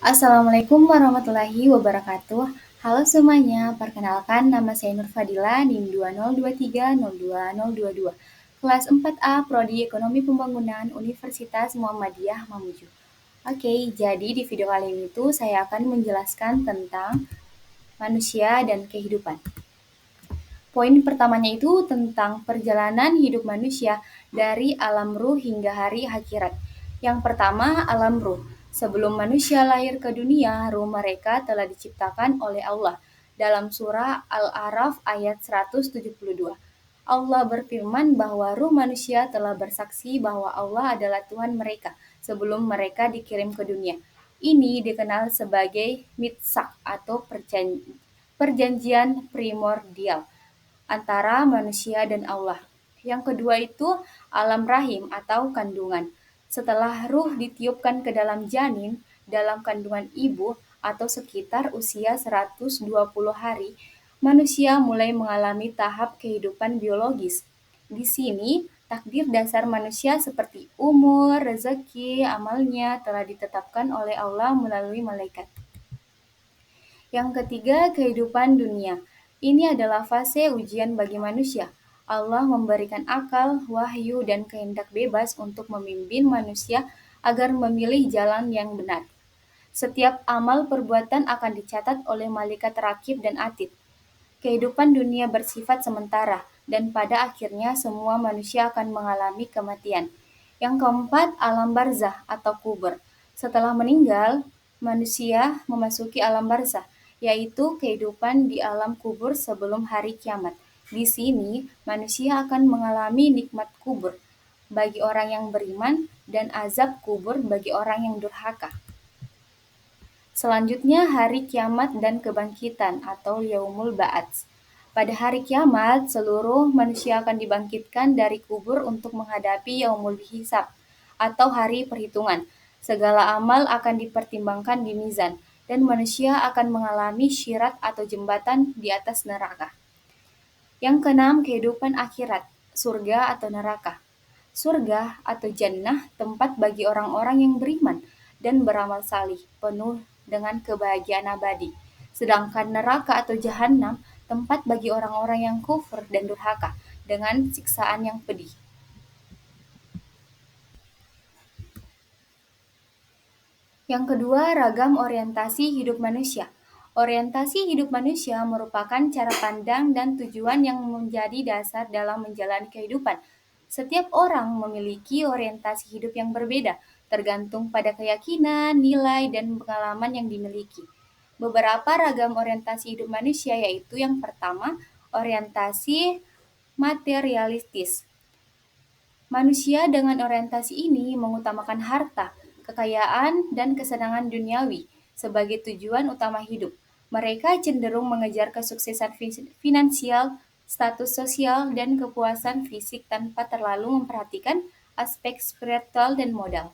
Assalamualaikum warahmatullahi wabarakatuh. Halo semuanya, perkenalkan nama saya Nur Fadila, NIM 2023020022, kelas 4A Prodi Ekonomi Pembangunan Universitas Muhammadiyah Mamuju. Oke, jadi di video kali ini tuh saya akan menjelaskan tentang manusia dan kehidupan. Poin pertamanya itu tentang perjalanan hidup manusia dari alam ruh hingga hari akhirat. Yang pertama, alam ruh. Sebelum manusia lahir ke dunia, ruh mereka telah diciptakan oleh Allah. Dalam surah Al-A'raf ayat 172. Allah berfirman bahwa ruh manusia telah bersaksi bahwa Allah adalah Tuhan mereka sebelum mereka dikirim ke dunia. Ini dikenal sebagai mitsak atau perjanjian primordial antara manusia dan Allah. Yang kedua itu alam rahim atau kandungan. Setelah ruh ditiupkan ke dalam janin dalam kandungan ibu atau sekitar usia 120 hari, manusia mulai mengalami tahap kehidupan biologis. Di sini, takdir dasar manusia seperti umur, rezeki, amalnya telah ditetapkan oleh Allah melalui malaikat. Yang ketiga, kehidupan dunia. Ini adalah fase ujian bagi manusia. Allah memberikan akal, wahyu, dan kehendak bebas untuk memimpin manusia agar memilih jalan yang benar. Setiap amal perbuatan akan dicatat oleh malaikat rakib dan atid. Kehidupan dunia bersifat sementara, dan pada akhirnya semua manusia akan mengalami kematian. Yang keempat, alam barzah atau kubur. Setelah meninggal, manusia memasuki alam barzah, yaitu kehidupan di alam kubur sebelum hari kiamat. Di sini, manusia akan mengalami nikmat kubur bagi orang yang beriman dan azab kubur bagi orang yang durhaka. Selanjutnya hari kiamat dan kebangkitan atau Yaumul Ba'ats. Pada hari kiamat, seluruh manusia akan dibangkitkan dari kubur untuk menghadapi Yaumul Hisab atau hari perhitungan. Segala amal akan dipertimbangkan di mizan dan manusia akan mengalami syirat atau jembatan di atas neraka. Yang keenam, kehidupan akhirat, surga atau neraka. Surga atau jannah tempat bagi orang-orang yang beriman dan beramal salih, penuh dengan kebahagiaan abadi. Sedangkan neraka atau jahanam tempat bagi orang-orang yang kufur dan durhaka dengan siksaan yang pedih. Yang kedua, ragam orientasi hidup manusia. Orientasi hidup manusia merupakan cara pandang dan tujuan yang menjadi dasar dalam menjalani kehidupan. Setiap orang memiliki orientasi hidup yang berbeda, tergantung pada keyakinan, nilai, dan pengalaman yang dimiliki. Beberapa ragam orientasi hidup manusia yaitu yang pertama, orientasi materialistis. Manusia dengan orientasi ini mengutamakan harta, kekayaan, dan kesenangan duniawi sebagai tujuan utama hidup. Mereka cenderung mengejar kesuksesan finansial, status sosial, dan kepuasan fisik tanpa terlalu memperhatikan aspek spiritual dan modal.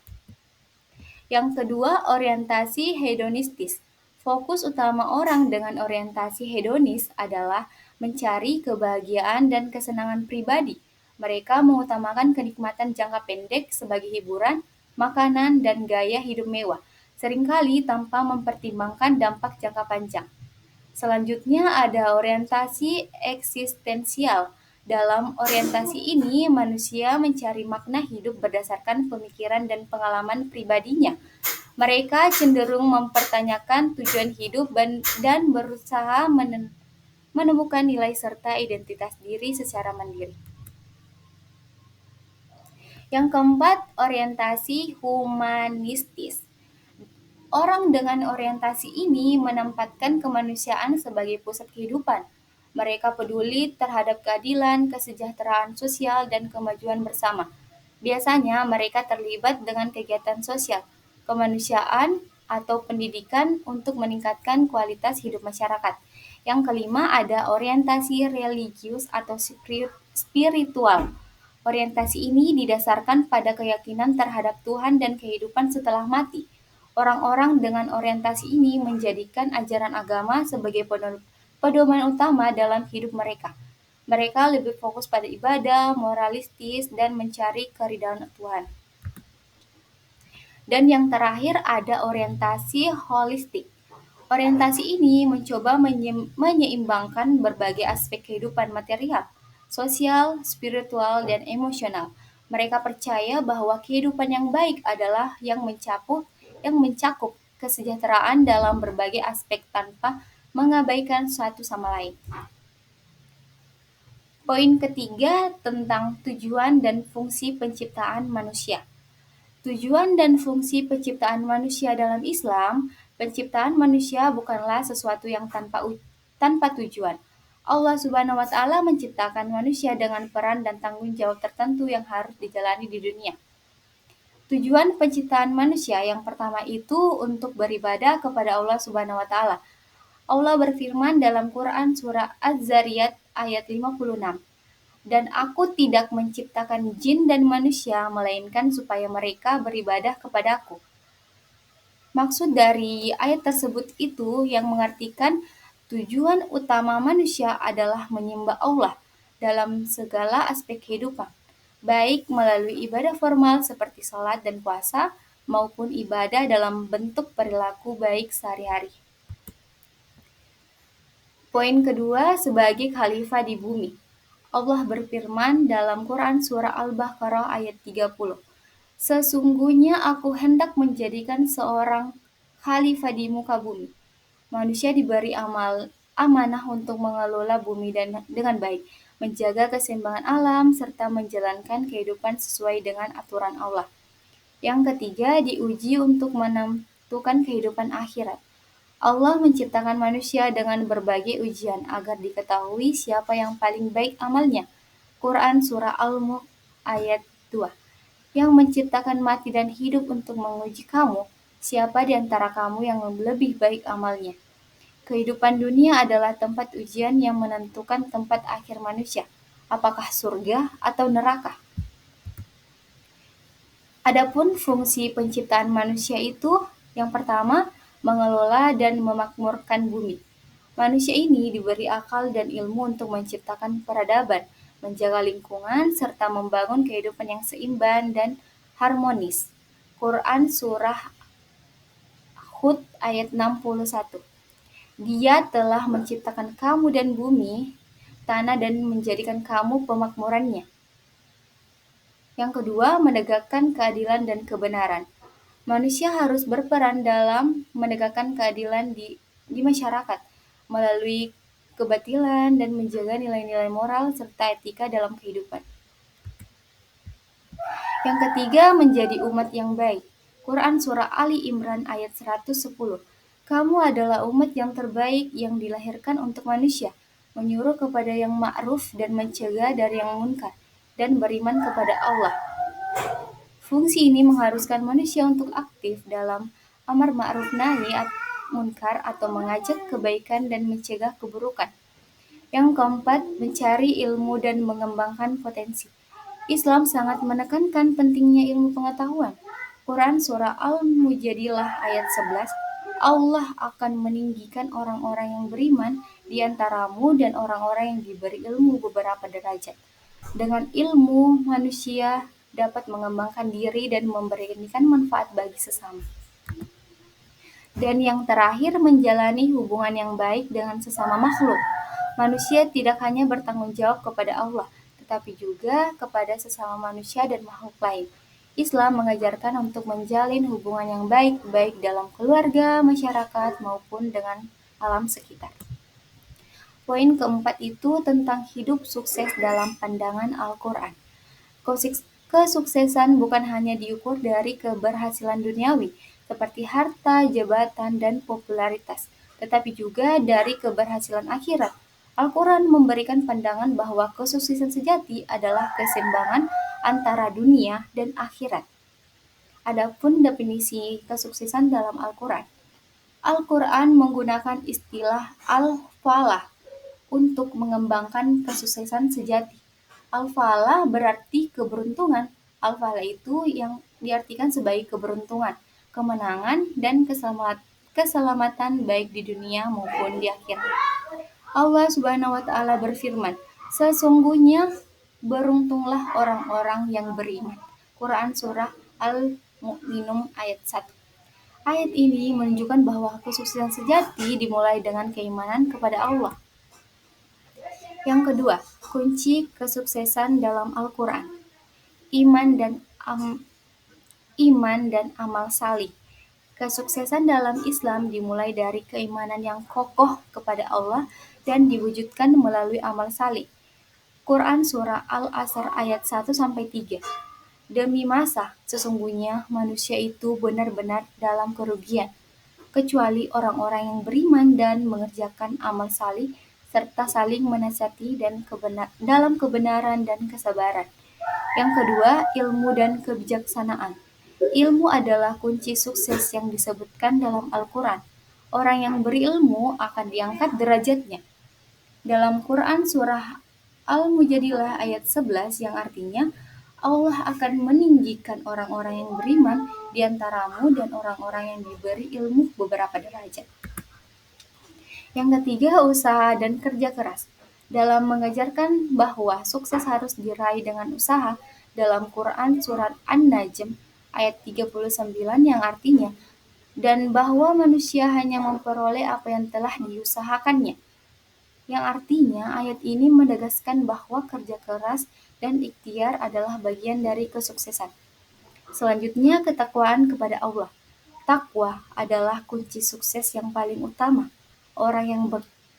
Yang kedua, orientasi hedonistis. Fokus utama orang dengan orientasi hedonis adalah mencari kebahagiaan dan kesenangan pribadi. Mereka mengutamakan kenikmatan jangka pendek sebagai hiburan, makanan, dan gaya hidup mewah, seringkali tanpa mempertimbangkan dampak jangka panjang. Selanjutnya ada orientasi eksistensial. Dalam orientasi ini, manusia mencari makna hidup berdasarkan pemikiran dan pengalaman pribadinya. Mereka cenderung mempertanyakan tujuan hidup dan berusaha menemukan nilai serta identitas diri secara mandiri. Yang keempat, orientasi humanistis. Orang dengan orientasi ini menempatkan kemanusiaan sebagai pusat kehidupan. Mereka peduli terhadap keadilan, kesejahteraan sosial, dan kemajuan bersama. Biasanya mereka terlibat dengan kegiatan sosial, kemanusiaan, atau pendidikan untuk meningkatkan kualitas hidup masyarakat. Yang kelima ada orientasi religius atau spiritual. Orientasi ini didasarkan pada keyakinan terhadap Tuhan dan kehidupan setelah mati. Orang-orang dengan orientasi ini menjadikan ajaran agama sebagai pedoman utama dalam hidup mereka. Mereka lebih fokus pada ibadah, moralistis, dan mencari keridhaan Tuhan. Dan yang terakhir ada orientasi holistik. Orientasi ini mencoba menyeimbangkan berbagai aspek kehidupan material, sosial, spiritual, dan emosional. Mereka percaya bahwa kehidupan yang baik adalah yang mencakup kesejahteraan dalam berbagai aspek tanpa mengabaikan satu sama lain. Poin ketiga tentang tujuan dan fungsi penciptaan manusia. Tujuan dan fungsi penciptaan manusia dalam Islam, penciptaan manusia bukanlah sesuatu yang tanpa tujuan. Allah Subhanahu wa taala menciptakan manusia dengan peran dan tanggung jawab tertentu yang harus dijalani di dunia. Tujuan penciptaan manusia yang pertama itu untuk beribadah kepada Allah Subhanahu wa taala. Allah berfirman dalam Quran surah Az-Zariyat ayat 56. Dan aku tidak menciptakan jin dan manusia, melainkan supaya mereka beribadah kepadaku. Maksud dari ayat tersebut itu yang mengartikan tujuan utama manusia adalah menyembah Allah dalam segala aspek kehidupan, baik melalui ibadah formal seperti sholat dan puasa, maupun ibadah dalam bentuk perilaku baik sehari-hari. Poin kedua, sebagai khalifah di bumi. Allah berfirman dalam Quran surah Al-Baqarah ayat 30. Sesungguhnya aku hendak menjadikan seorang khalifah di muka bumi. Manusia diberi amanah untuk mengelola bumi dengan baik, menjaga keseimbangan alam, serta menjalankan kehidupan sesuai dengan aturan Allah. Yang ketiga, diuji untuk menentukan kehidupan akhirat. Allah menciptakan manusia dengan berbagai ujian agar diketahui siapa yang paling baik amalnya. Quran Surah Al-Mulk ayat 2. Yang menciptakan mati dan hidup untuk menguji kamu, siapa di antara kamu yang lebih baik amalnya. Kehidupan dunia adalah tempat ujian yang menentukan tempat akhir manusia, apakah surga atau neraka. Adapun fungsi penciptaan manusia itu, yang pertama, mengelola dan memakmurkan bumi. Manusia ini diberi akal dan ilmu untuk menciptakan peradaban, menjaga lingkungan, serta membangun kehidupan yang seimbang dan harmonis. Quran Surah Hud ayat 61. Dia telah menciptakan kamu dan bumi, tanah dan menjadikan kamu pemakmurannya. Yang kedua, menegakkan keadilan dan kebenaran. Manusia harus berperan dalam menegakkan keadilan di masyarakat melalui kebatilan dan menjaga nilai-nilai moral serta etika dalam kehidupan. Yang ketiga, menjadi umat yang baik. Quran Surah Ali Imran ayat 110. Kamu adalah umat yang terbaik yang dilahirkan untuk manusia, menyuruh kepada yang ma'ruf dan mencegah dari yang munkar, dan beriman kepada Allah. Fungsi ini mengharuskan manusia untuk aktif dalam amar ma'ruf nahi munkar atau mengajak kebaikan dan mencegah keburukan. Yang keempat, mencari ilmu dan mengembangkan potensi. Islam sangat menekankan pentingnya ilmu pengetahuan. Quran Surah Al-Mujadilah ayat 11, Allah akan meninggikan orang-orang yang beriman di antaramu dan orang-orang yang diberi ilmu beberapa derajat. Dengan ilmu, manusia dapat mengembangkan diri dan memberikan manfaat bagi sesama. Dan yang terakhir, menjalani hubungan yang baik dengan sesama makhluk. Manusia tidak hanya bertanggung jawab kepada Allah, tetapi juga kepada sesama manusia dan makhluk lain. Islam mengajarkan untuk menjalin hubungan yang baik, baik dalam keluarga, masyarakat, maupun dengan alam sekitar. Poin keempat itu tentang hidup sukses dalam pandangan Al-Quran. Kesuksesan bukan hanya diukur dari keberhasilan duniawi, seperti harta, jabatan, dan popularitas, tetapi juga dari keberhasilan akhirat. Al-Quran memberikan pandangan bahwa kesuksesan sejati adalah keseimbangan antara dunia dan akhirat. Adapun definisi kesuksesan dalam Al-Quran. Al-Quran menggunakan istilah al-falah untuk mengembangkan kesuksesan sejati. Al-falah berarti keberuntungan. Al-falah itu yang diartikan sebagai keberuntungan, kemenangan, dan keselamatan baik di dunia maupun di akhirat. Allah Subhanahu wa taala berfirman, sesungguhnya beruntunglah orang-orang yang beriman. Quran Surah Mu'minun ayat 1. Ayat ini menunjukkan bahwa kesuksesan sejati dimulai dengan keimanan kepada Allah. Yang kedua, kunci kesuksesan dalam Al-Quran. Iman dan amal salih. Kesuksesan dalam Islam dimulai dari keimanan yang kokoh kepada Allah dan diwujudkan melalui amal salih. Quran Surah Al-Asr ayat 1-3. Demi masa, sesungguhnya manusia itu benar-benar dalam kerugian, kecuali orang-orang yang beriman dan mengerjakan amal salih serta saling menasihati dan dalam kebenaran dan kesabaran. Yang kedua, ilmu dan kebijaksanaan. Ilmu adalah kunci sukses yang disebutkan dalam Al-Quran. Orang yang berilmu akan diangkat derajatnya. Dalam Quran Surah Al-Mujadilah ayat 11 yang artinya, Allah akan meninggikan orang-orang yang beriman di antaramu dan orang-orang yang diberi ilmu beberapa derajat. Yang ketiga, usaha dan kerja keras. Dalam mengajarkan bahwa sukses harus diraih dengan usaha, dalam Quran Surat An-Najm ayat 39 yang artinya, dan bahwa manusia hanya memperoleh apa yang telah diusahakannya. Yang artinya ayat ini menegaskan bahwa kerja keras dan ikhtiar adalah bagian dari kesuksesan. Selanjutnya, ketakwaan kepada Allah. Takwa adalah kunci sukses yang paling utama. Orang yang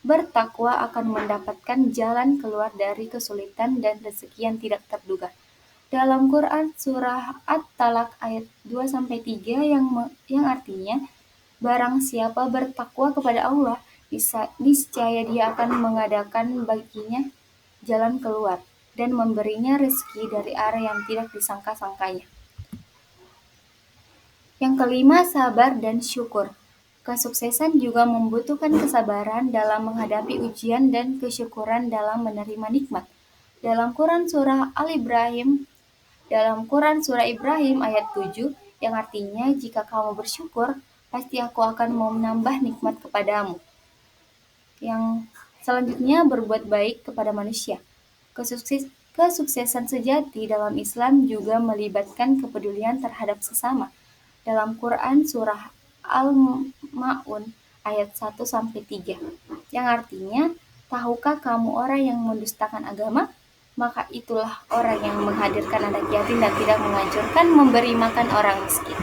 bertakwa akan mendapatkan jalan keluar dari kesulitan dan rezeki yang tidak terduga. Dalam Quran Surah At-Talaq ayat 2-3 yang artinya, barang siapa bertakwa kepada Allah, niscaya dia akan mengadakan baginya jalan keluar dan memberinya rezeki dari arah yang tidak disangka-sangkanya. Yang kelima, sabar dan syukur. Kesuksesan juga membutuhkan kesabaran dalam menghadapi ujian dan kesyukuran dalam menerima nikmat. Dalam Quran Surah Ibrahim ayat 7 yang artinya, jika kamu bersyukur, pasti aku akan menambah nikmat kepadamu. Yang selanjutnya, berbuat baik kepada manusia. Kesuksesan sejati dalam Islam juga melibatkan kepedulian terhadap sesama. Dalam Quran Surah Al-Ma'un ayat 1-3 yang artinya, tahukah kamu orang yang mendustakan agama? Maka itulah orang yang menghadirkan anak yatim dan tidak menganjurkan memberi makan orang miskin.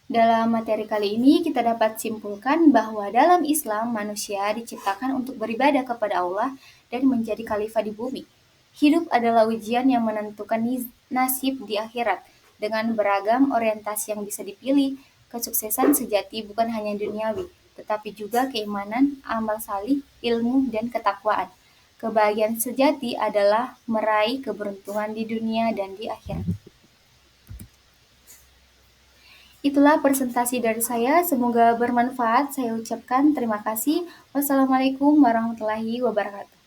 Dalam materi kali ini kita dapat simpulkan bahwa dalam Islam manusia diciptakan untuk beribadah kepada Allah dan menjadi khalifah di bumi. Hidup adalah ujian yang menentukan nasib di akhirat. Dengan beragam orientasi yang bisa dipilih, kesuksesan sejati bukan hanya duniawi, tetapi juga keimanan, amal salih, ilmu, dan ketakwaan. Kebahagiaan sejati adalah meraih keberuntungan di dunia dan di akhirat. Itulah presentasi dari saya, semoga bermanfaat. Saya ucapkan terima kasih. Wassalamualaikum warahmatullahi wabarakatuh.